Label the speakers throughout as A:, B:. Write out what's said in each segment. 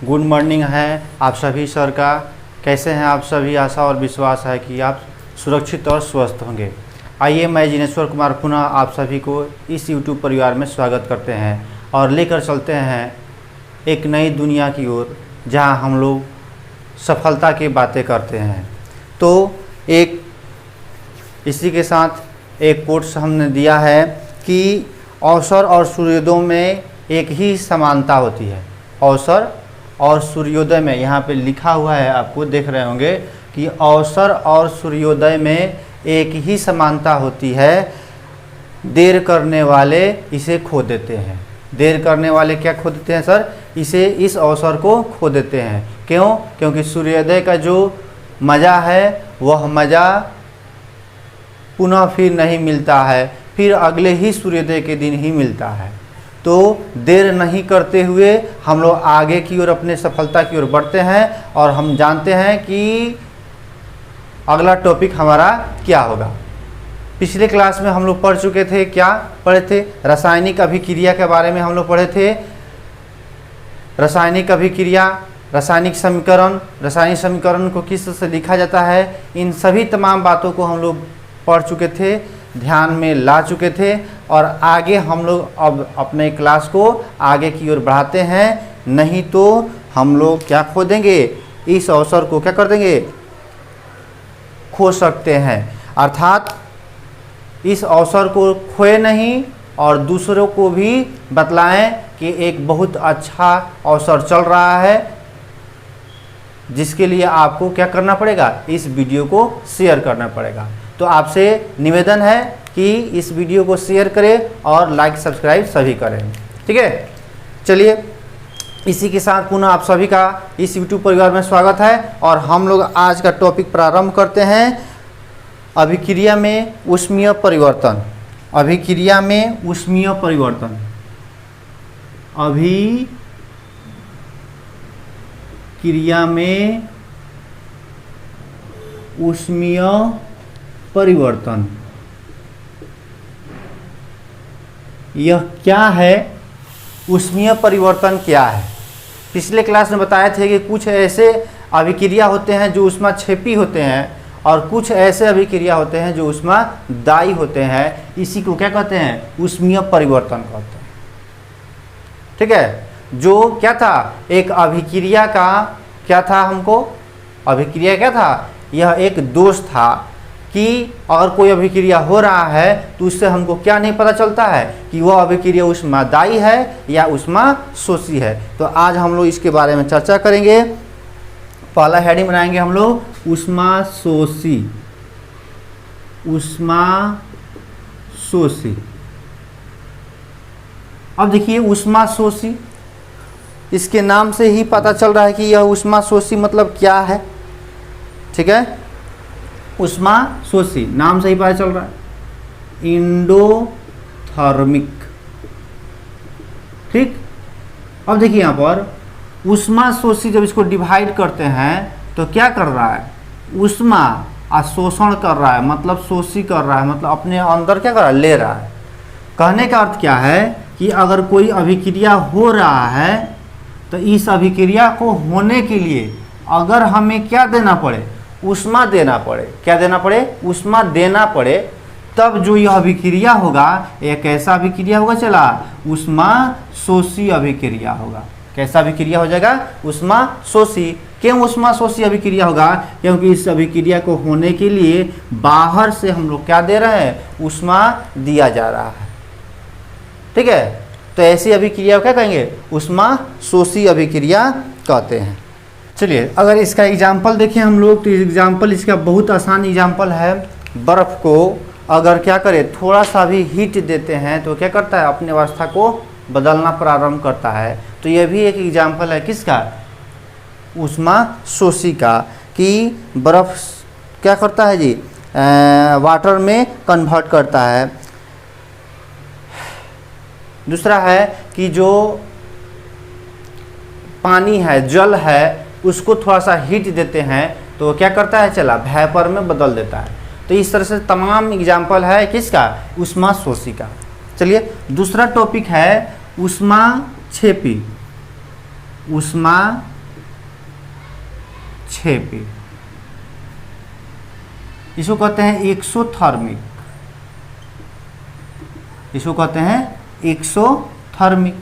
A: Good morning है आप सभी सर का। कैसे हैं आप सभी? आशा और विश्वास है कि आप सुरक्षित और स्वस्थ होंगे। आइए, मैं जिनेश्वर कुमार पुनः आप सभी को इस YouTube परिवार में स्वागत करते हैं और लेकर चलते हैं एक नई दुनिया की ओर, जहां हम लोग सफलता की बातें करते हैं। तो एक इसी के साथ एक कोट्स हमने दिया है कि अवसर और सूर्योदय में एक ही समानता होती है। अवसर और सूर्योदय में, यहाँ पे लिखा हुआ है, आपको देख रहे होंगे कि अवसर और सूर्योदय में एक ही समानता होती है। देर करने वाले इसे खो देते हैं। देर करने वाले क्या खो देते हैं सर? इस अवसर को खो देते हैं। क्यों? क्योंकि सूर्योदय का जो मज़ा है वह मज़ा पुनः फिर नहीं मिलता है, फिर अगले ही सूर्योदय के दिन ही मिलता है। तो देर नहीं करते हुए हम लोग आगे की ओर, अपने सफलता की ओर बढ़ते हैं और हम जानते हैं कि अगला टॉपिक हमारा क्या होगा। पिछले क्लास में हम लोग पढ़ चुके थे, क्या पढ़े थे? रासायनिक अभिक्रिया के बारे में हम लोग पढ़े थे। रासायनिक अभिक्रिया, रासायनिक समीकरण को किस तरह से लिखा जाता है, इन सभी तमाम बातों को हम लोग पढ़ चुके थे, ध्यान में ला चुके थे। और आगे हम लोग अब अपने क्लास को आगे की ओर बढ़ाते हैं, नहीं तो हम लोग क्या खो देंगे? इस अवसर को क्या कर देंगे? खो सकते हैं। अर्थात इस अवसर को खोए नहीं और दूसरों को भी बतलाएं कि एक बहुत अच्छा अवसर चल रहा है, जिसके लिए आपको क्या करना पड़ेगा? इस वीडियो को शेयर करना पड़ेगा। तो आपसे निवेदन है कि इस वीडियो को शेयर करें और लाइक सब्सक्राइब सभी करें। ठीक है, चलिए इसी के साथ पुनः आप सभी का इस YouTube परिवार में स्वागत है और हम लोग आज का टॉपिक प्रारंभ करते हैं। अभिक्रिया में ऊष्मीय परिवर्तन। अभिक्रिया में ऊष्मीय परिवर्तन। अभिक्रिया में ऊष्मीय परिवर्तन, यह क्या है? ऊष्मीय परिवर्तन क्या है? पिछले क्लास में बताए थे कि कुछ ऐसे अभिक्रिया होते हैं जो ऊष्माक्षेपी होते हैं और कुछ ऐसे अभिक्रिया होते हैं जो ऊष्मादायी होते हैं। इसी को क्या कहते हैं? ऊष्मीय परिवर्तन कहते हैं। ठीक है, जो क्या था, एक अभिक्रिया का क्या था? हमको अभिक्रिया क्या था? यह एक दोष था कि अगर कोई अभिक्रिया हो रहा है तो उससे हमको क्या नहीं पता चलता है कि वह अभिक्रिया ऊष्मादायी है या ऊष्माशोषी है। तो आज हम लोग इसके बारे में चर्चा करेंगे। पहला हेडिंग बनाएंगे हम लोग ऊष्माशोषी। ऊष्माशोषी। अब देखिए, ऊष्माशोषी, इसके नाम से ही पता चल रहा है कि यह ऊष्माशोषी मतलब क्या है। ठीक है, ऊष्माशोषी नाम से ही पता चल रहा है। इंडोथर्मिक। ठीक, अब देखिए यहाँ पर ऊष्माशोषी जब इसको डिवाइड करते हैं तो क्या कर रहा है? ऊष्मा अशोषण कर रहा है, मतलब शोषी कर रहा है, मतलब अपने अंदर क्या कर रहा है? ले रहा है। कहने का अर्थ क्या है कि अगर कोई अभिक्रिया हो रहा है तो इस अभिक्रिया को होने के लिए अगर हमें क्या देना पड़े? ऊष्मा देना पड़े। क्या देना पड़े? ऊष्मा देना पड़े, तब जो यह अभिक्रिया होगा एक कैसा अभिक्रिया होगा? चला, ऊष्माशोषी अभिक्रिया होगा। कैसा अभिक्रिया हो जाएगा? ऊष्माशोषी। क्यों ऊष्माशोषी अभिक्रिया होगा? क्योंकि इस अभिक्रिया को होने के लिए बाहर से हम लोग क्या दे रहे हैं? ऊष्मा दिया जा रहा है। ठीक है, तो ऐसी अभिक्रिया क्या कहेंगे? ऊष्माशोषी अभिक्रिया कहते हैं। चलिए, अगर इसका एग्जाम्पल देखें हम लोग तो एग्जाम्पल इसका बहुत आसान एग्जाम्पल है। बर्फ़ को अगर क्या करें, थोड़ा सा भी हीट देते हैं तो क्या करता है? अपनी अवस्था को बदलना प्रारंभ करता है। तो यह भी एक एग्जाम्पल है किसका? ऊष्माशोषी का, कि बर्फ़ क्या करता है जी? वाटर में कन्वर्ट करता है। दूसरा है कि जो पानी है, जल है, उसको थोड़ा सा हीट देते हैं तो क्या करता है? चला, वेपर में बदल देता है। तो इस तरह से तमाम एग्जाम्पल है किसका? ऊष्माशोषी का। चलिए, दूसरा टॉपिक है ऊष्माक्षेपी। ऊष्मा 6p। इसको कहते हैं एक्सोथर्मिक, इसको कहते हैं एक्सोथर्मिक।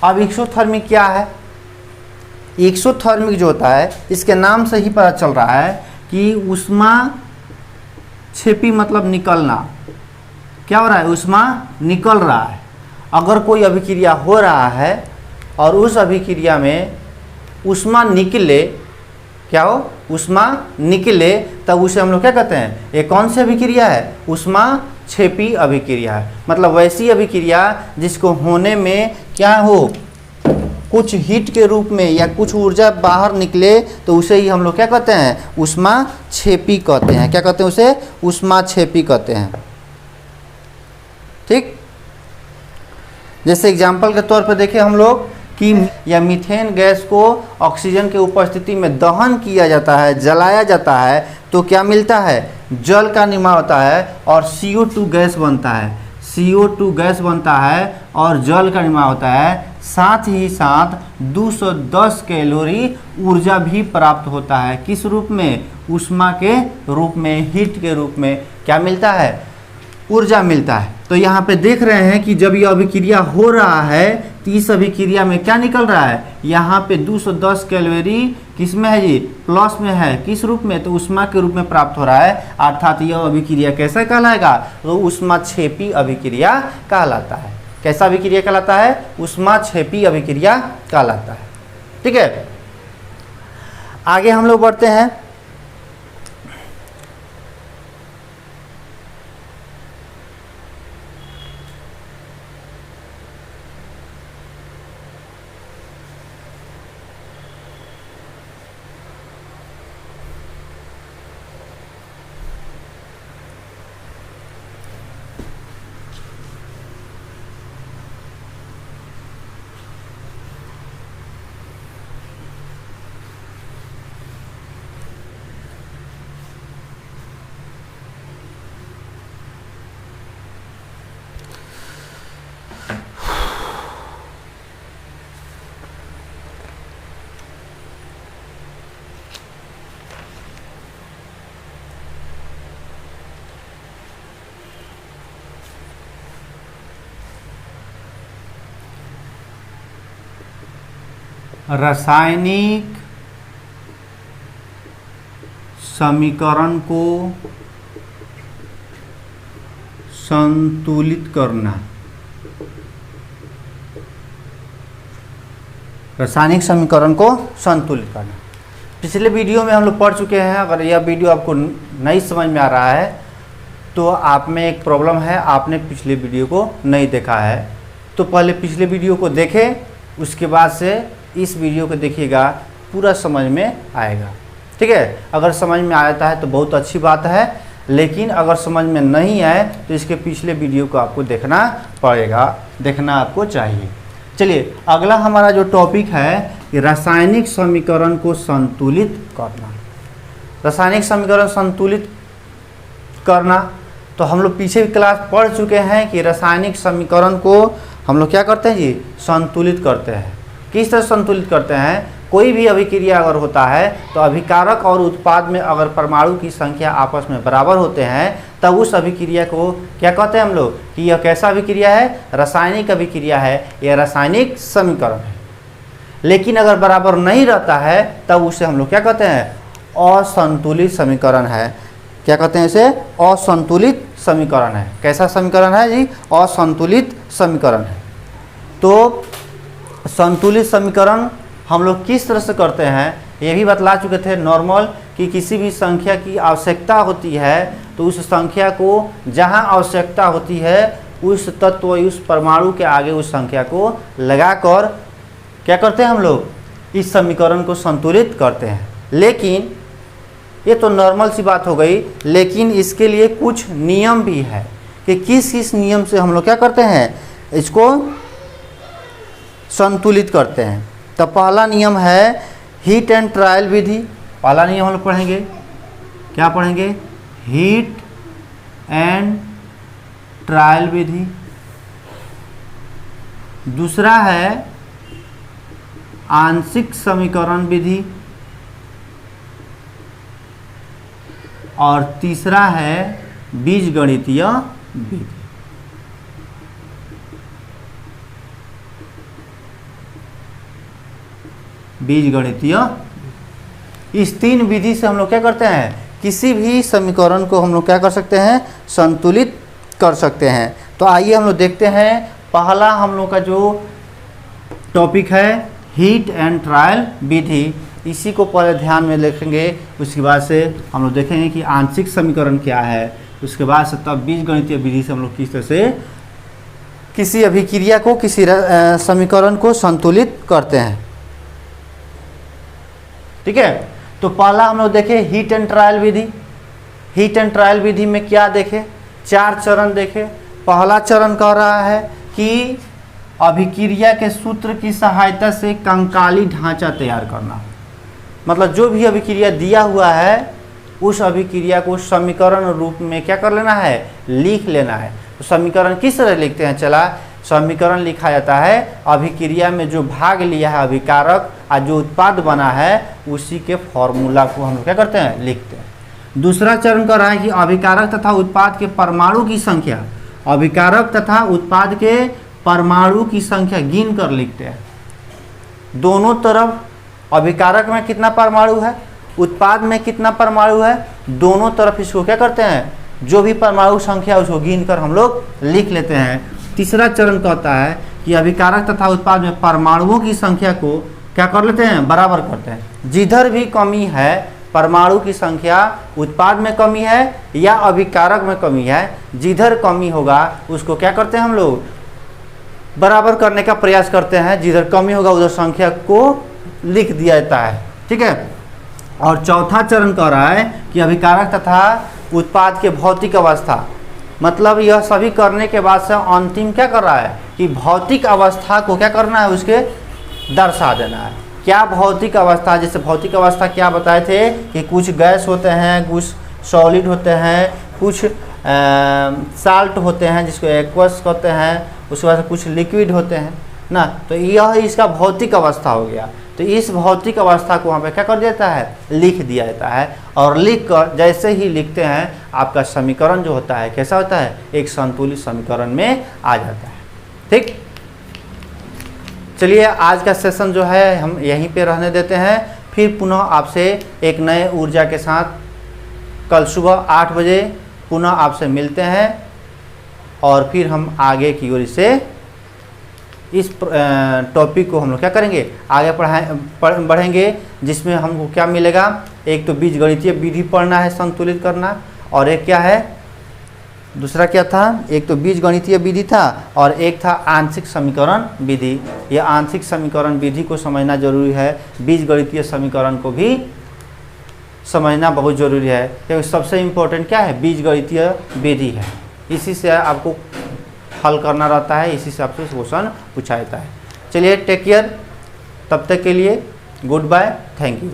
A: अब एक्सोथर्मिक क्या है? एक्सोथर्मिक जो होता है इसके नाम से ही पता चल रहा है कि ऊष्मा छेपी मतलब निकलना। क्या हो रहा है? ऊष्मा निकल रहा है। अगर कोई अभिक्रिया हो रहा है और उस अभिक्रिया में ऊष्मा निकले, क्या हो? ऊष्मा निकले, तब उसे हम लोग क्या कहते हैं? ये कौन सी अभिक्रिया है? ऊष्मा छेपी अभिक्रिया है। मतलब वैसी अभिक्रिया जिसको होने में क्या हो, कुछ हीट के रूप में या कुछ ऊर्जा बाहर निकले, तो उसे ही हम लोग क्या कहते हैं? ऊष्मा छेपी कहते हैं। क्या कहते हैं उसे? ऊष्मा छेपी कहते हैं। ठीक, जैसे एग्जाम्पल के तौर पर देखें हम लोग कि या मीथेन गैस को ऑक्सीजन के उपस्थिति में दहन किया जाता है, जलाया जाता है, तो क्या मिलता है? जल का निर्माण होता है और CO2 गैस बनता है। CO2 गैस बनता है और जल का निर्माण होता है। साथ ही साथ 210 कैलोरी ऊर्जा भी प्राप्त होता है। किस रूप में? ऊष्मा के रूप में, हीट के रूप में क्या मिलता है? ऊर्जा मिलता है। तो यहाँ पे देख रहे हैं कि जब यह अभिक्रिया हो रहा है तो इस अभिक्रिया में क्या निकल रहा है? यहाँ पे 210 कैलोरी किस में है जी? प्लस में है। किस रूप में? तो ऊष्मा के रूप में प्राप्त हो रहा है। अर्थात यह अभिक्रिया कैसा कहलाएगा? तो ऊष्मा छेपी अभिक्रिया कहलाता है। कैसा अभिक्रिया कहलाता है? ऊष्मा छेपी अभिक्रिया कहलाता है। ठीक है, आगे हम लोग बढ़ते हैं। रासायनिक समीकरण को संतुलित करना। रासायनिक समीकरण को संतुलित करना। पिछले वीडियो में हम लोग पढ़ चुके हैं। अगर यह वीडियो आपको नहीं समझ में आ रहा है तो आप में एक प्रॉब्लम है, आपने पिछले वीडियो को नहीं देखा है। तो पहले पिछले वीडियो को देखें, उसके बाद से इस वीडियो को देखिएगा, पूरा समझ में आएगा। ठीक है, अगर समझ में आता है तो बहुत अच्छी बात है, लेकिन अगर समझ में नहीं आए तो इसके पिछले वीडियो को आपको देखना पड़ेगा, देखना आपको चाहिए। चलिए, अगला हमारा जो टॉपिक है कि रासायनिक समीकरण को संतुलित करना। रासायनिक समीकरण संतुलित करना, तो हम लोग पीछे क्लास पढ़ चुके हैं कि रासायनिक समीकरण को हम लोग क्या करते हैं जी? संतुलित करते हैं। किस तरह संतुलित करते हैं? कोई भी अभिक्रिया अगर होता है तो अभिकारक और उत्पाद में अगर परमाणु की संख्या आपस में बराबर होते हैं तब उस अभिक्रिया को क्या कहते हैं हम लोग? कि यह कैसा अभिक्रिया है? रासायनिक अभिक्रिया है, यह रासायनिक समीकरण है। लेकिन अगर बराबर नहीं रहता है तब उसे हम लोग क्या कहते हैं? असंतुलित समीकरण है। क्या कहते हैं इसे? असंतुलित समीकरण है। कैसा समीकरण है जी? असंतुलित समीकरण है। तो संतुलित समीकरण हम लोग किस तरह से करते हैं ये भी बतला चुके थे। नॉर्मल कि किसी भी संख्या की आवश्यकता होती है तो उस संख्या को जहां आवश्यकता होती है उस तत्व, उस परमाणु के आगे उस संख्या को लगाकर क्या करते हैं हम लोग? इस समीकरण को संतुलित करते हैं। लेकिन ये तो नॉर्मल सी बात हो गई, लेकिन इसके लिए कुछ नियम भी है कि किस किस नियम से हम लोग क्या करते हैं? इसको संतुलित करते हैं। तो पहला नियम है हीट एंड ट्रायल विधि। पहला नियम हम लोग पढ़ेंगे, क्या पढ़ेंगे? हीट एंड ट्रायल विधि। दूसरा है आंशिक समीकरण विधि। और तीसरा है बीजगणितीय विधि। बीजगणितीय, इस 3 विधि से हम लोग क्या करते हैं, किसी भी समीकरण को हम लोग क्या कर सकते हैं, संतुलित कर सकते हैं। तो आइए हम लोग देखते हैं, पहला हम लोग का जो टॉपिक है हीट एंड ट्रायल विधि, इसी को पहले ध्यान में रखेंगे। उसके बाद से हम लोग देखेंगे कि आंशिक समीकरण क्या है, उसके बाद से तब बीजगणितीय विधि से हम लोग किस तरह से किसी अभिक्रिया को, किसी समीकरण को संतुलित करते हैं। ठीक है, तो पहला हम लोग देखें हीट एंड ट्रायल विधि। हीट एंड ट्रायल विधि में क्या देखें, 4 चरण देखें। पहला चरण कह रहा है कि अभिक्रिया के सूत्र की सहायता से कंकाली ढांचा तैयार करना। मतलब जो भी अभिक्रिया दिया हुआ है उस अभिक्रिया को समीकरण रूप में क्या कर लेना है, लिख लेना है। तो समीकरण किस तरह लिखते हैं, चला समीकरण लिखा जाता है अभिक्रिया में जो भाग लिया है अभिकारक और जो उत्पाद बना है उसी के फॉर्मूला को हम लोग क्या करते हैं, लिखते हैं। दूसरा चरण कर रहा है कि अभिकारक तथा उत्पाद के परमाणु की संख्या, अभिकारक तथा उत्पाद के परमाणु की संख्या गिन कर लिखते हैं। दोनों तरफ अभिकारक में कितना परमाणु है, उत्पाद में कितना परमाणु है, दोनों तरफ इसको क्या करते हैं, जो भी परमाणु संख्या उसको गिन कर हम लोग लिख लेते हैं। तीसरा चरण कहता है कि अभिकारक तथा उत्पाद में परमाणुओं की संख्या को क्या कर लेते हैं, बराबर करते हैं। जिधर भी कमी है, परमाणु की संख्या उत्पाद में कमी है या अभिकारक में कमी है, जिधर कमी होगा उसको क्या करते हैं हम लोग, बराबर करने का प्रयास करते हैं। जिधर कमी होगा उधर संख्या को लिख दिया जाता है। ठीक है, और चौथा चरण कह रहा है कि अभिकारक तथा उत्पाद के भौतिक अवस्था, मतलब यह सभी करने के बाद से अंतिम क्या कर रहा है कि भौतिक अवस्था को क्या करना है, उसके दर्शा देना है। क्या भौतिक अवस्था, जैसे भौतिक अवस्था क्या बताए थे कि कुछ गैस होते हैं, कुछ सॉलिड होते हैं, कुछ साल्ट होते हैं जिसको एक्वस कहते हैं, उसके बाद कुछ लिक्विड होते हैं ना। तो यह इसका भौतिक अवस्था हो गया। तो इस भौतिक अवस्था को वहाँ पे क्या कर देता है, लिख दिया जाता है। और लिख कर जैसे ही लिखते हैं आपका समीकरण जो होता है कैसा होता है, एक संतुलित समीकरण में आ जाता है। ठीक, चलिए आज का सेशन जो है हम यहीं पे रहने देते हैं। फिर पुनः आपसे एक नए ऊर्जा के साथ कल सुबह 8 बजे पुनः आपसे मिलते हैं और फिर हम आगे की ओर से इस टॉपिक को हम लोग क्या करेंगे, आगे बढ़ेंगे, जिसमें हमको क्या मिलेगा, एक तो बीजगणितीय विधि पढ़ना है, संतुलित करना, और एक क्या है, दूसरा क्या था, एक तो बीजगणितीय विधि था और एक था आंशिक समीकरण विधि। यह आंशिक समीकरण विधि को समझना जरूरी है, बीजगणितीय समीकरण को भी समझना बहुत जरूरी है, क्योंकि सबसे इम्पोर्टेंट क्या है, बीजगणितीय विधि है। इसी से आपको हल करना रहता है, इसी से आपसे क्वेश्चन पूछा जाता है। चलिए टेक केयर, तब तक के लिए गुड बाय, थैंक यू।